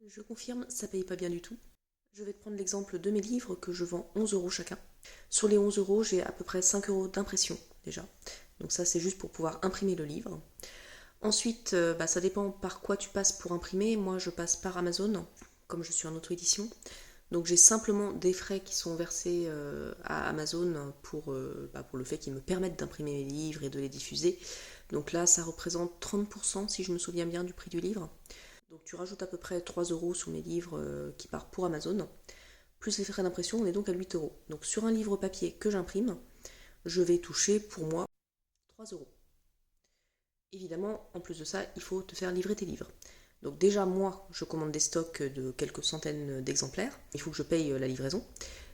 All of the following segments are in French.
Je confirme, ça paye pas bien du tout. Je vais te prendre l'exemple de mes livres que je vends 11 € chacun. Sur les 11 €, j'ai à peu près 5 € d'impression déjà. Donc ça, c'est juste pour pouvoir imprimer le livre. Ensuite, ça dépend par quoi tu passes pour imprimer. Moi, je passe par Amazon, comme je suis en auto-édition. Donc j'ai simplement des frais qui sont versés à Amazon pour le fait qu'ils me permettent d'imprimer mes livres et de les diffuser. Donc là, ça représente 30%, si je me souviens bien, du prix du livre. Donc tu rajoutes à peu près 3 € sur mes livres qui partent pour Amazon. Plus les frais d'impression, on est donc à 8 €. Donc sur un livre papier que j'imprime, je vais toucher pour moi 3 €. Évidemment, en plus de ça, il faut te faire livrer tes livres. Donc déjà, moi, je commande des stocks de quelques centaines d'exemplaires. Il faut que je paye la livraison.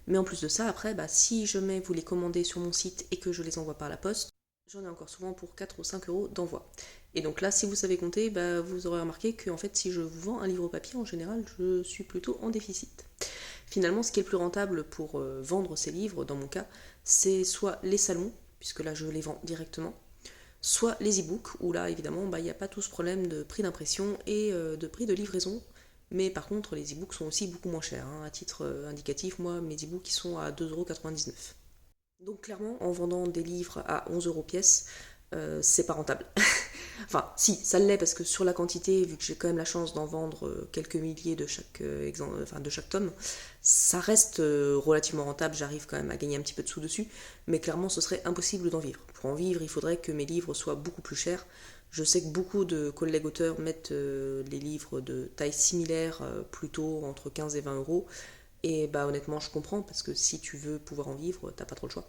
Mais en plus de ça, après, si jamais vous les commandez sur mon site et que je les envoie par la poste, j'en ai encore souvent pour 4 ou 5 € d'envoi. Et donc là, si vous savez compter, vous aurez remarqué que en fait, si je vous vends un livre papier, en général, je suis plutôt en déficit. Finalement, ce qui est le plus rentable pour vendre ces livres, dans mon cas, c'est soit les salons, puisque là, je les vends directement, soit les e-books, où là, évidemment, il n'y a pas tout ce problème de prix d'impression et de prix de livraison. Mais par contre, les e-books sont aussi beaucoup moins chers, hein. À titre indicatif, moi, mes e-books ils sont à 2,99 €. Donc clairement, en vendant des livres à 11 € pièce, c'est pas rentable. Enfin, si, ça l'est parce que sur la quantité, vu que j'ai quand même la chance d'en vendre quelques milliers de chaque tome, ça reste relativement rentable, j'arrive quand même à gagner un petit peu de sous dessus, mais clairement ce serait impossible d'en vivre. Pour en vivre, il faudrait que mes livres soient beaucoup plus chers. Je sais que beaucoup de collègues auteurs mettent les livres de taille similaire plutôt entre 15 et 20 €, et honnêtement je comprends, parce que si tu veux pouvoir en vivre, t'as pas trop le choix.